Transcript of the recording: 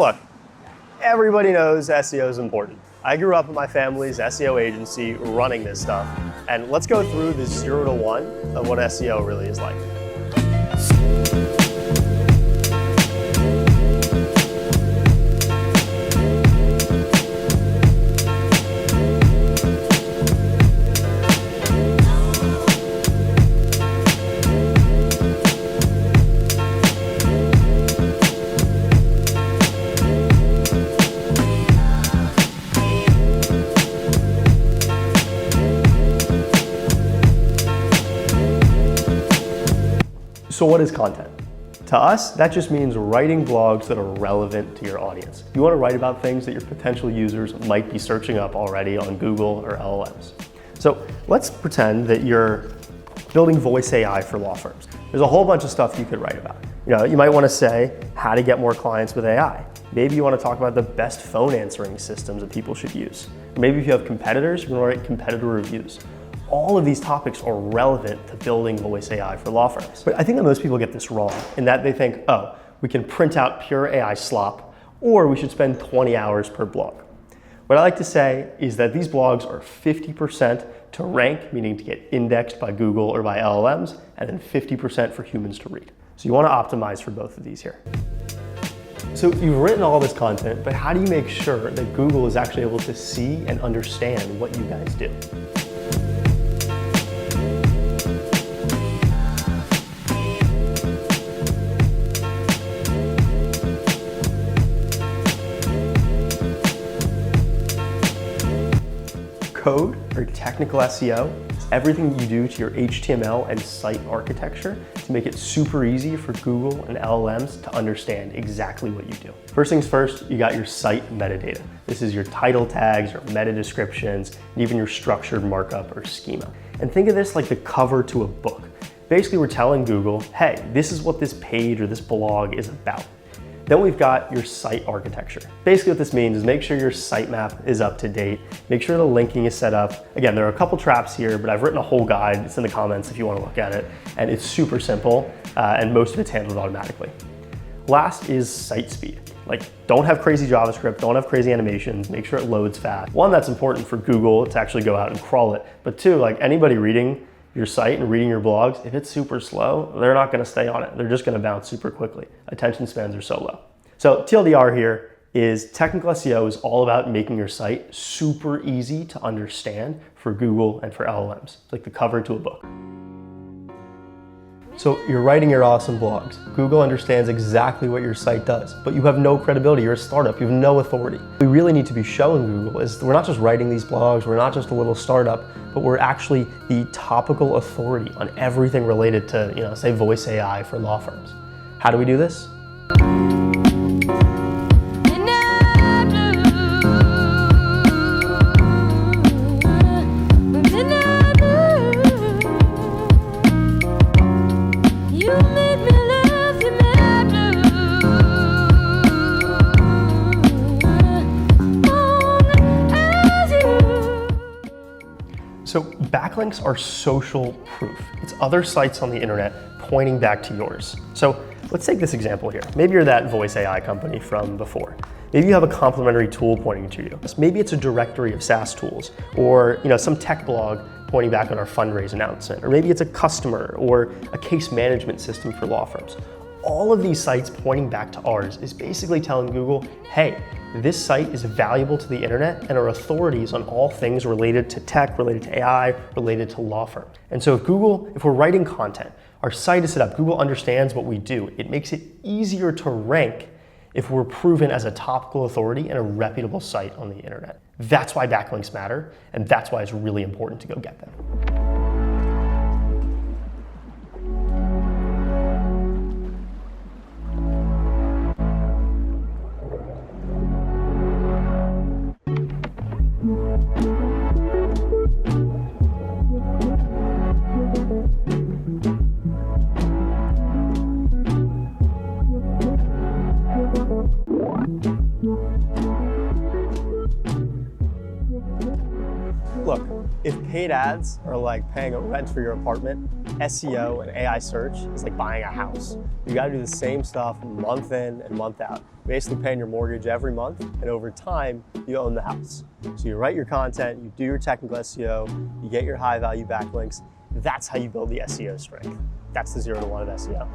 Look, everybody knows SEO is important. I grew up in my family's SEO agency running this stuff, and let's go through the 0 to 1 of what SEO really is like. So what is content? To us, that just means writing blogs that are relevant to your audience. You want to write about things that your potential users might be searching up already on Google or LLMs. So let's pretend that you're building voice AI for law firms. There's a whole bunch of stuff you could write about. You might want to say how to get more clients with AI. Maybe you want to talk about the best phone answering systems that people should use. Or maybe if you have competitors, you want to write competitor reviews. All of these topics are relevant to building voice AI for law firms. But I think that most people get this wrong in that they think, oh, we can print out pure AI slop, or we should spend 20 hours per blog. What I like to say is that these blogs are 50% to rank, meaning to get indexed by Google or by LLMs, and then 50% for humans to read. So you want to optimize for both of these here. So you've written all this content, but how do you make sure that Google is actually able to see and understand what you guys do? Code, or technical SEO, is everything you do to your HTML and site architecture to make it super easy for Google and LLMs to understand exactly what you do. First things first, you got your site metadata. This is your title tags, your meta descriptions, and even your structured markup or schema. And think of this like the cover to a book. Basically, we're telling Google, hey, this is what this page or this blog is about. Then we've got your site architecture. Basically what this means is make sure your sitemap is up to date, make sure the linking is set up. Again, there are a couple traps here, but I've written a whole guide. It's in the comments if you want to look at it. And it's super simple, and most of it's handled automatically. Last is site speed. Like, don't have crazy JavaScript, don't have crazy animations, make sure it loads fast. One, that's important for Google to actually go out and crawl it. But two, like anybody reading your site and reading your blogs, if it's super slow, they're not gonna stay on it. They're just gonna bounce super quickly. Attention spans are so low. So TLDR here is technical SEO is all about making your site super easy to understand for Google and for LLMs. It's like the cover to a book. So you're writing your awesome blogs. Google understands exactly what your site does, but you have no credibility. You're a startup, you have no authority. We really need to be showing Google is we're not just writing these blogs, we're not just a little startup, but we're actually the topical authority on everything related to, say voice AI for law firms. How do we do this? So backlinks are social proof. It's other sites on the internet pointing back to yours. So let's take this example here. Maybe you're that voice AI company from before. Maybe you have a complementary tool pointing to you. Maybe it's a directory of SaaS tools, or some tech blog pointing back on our fundraise announcement, or maybe it's a customer or a case management system for law firms. All of these sites pointing back to ours is basically telling Google, hey, this site is valuable to the internet and are authorities on all things related to tech, related to AI, related to law firms. And so if we're writing content, our site is set up, Google understands what we do. It makes it easier to rank if we're proven as a topical authority and a reputable site on the internet. That's why backlinks matter, and that's why it's really important to go get them. Look, if paid ads are like paying a rent for your apartment, SEO and AI search is like buying a house. You gotta do the same stuff month in and month out. Basically paying your mortgage every month, and over time, you own the house. So you write your content, you do your technical SEO, you get your high value backlinks. That's how you build the SEO strength. That's the 0 to 1 of SEO.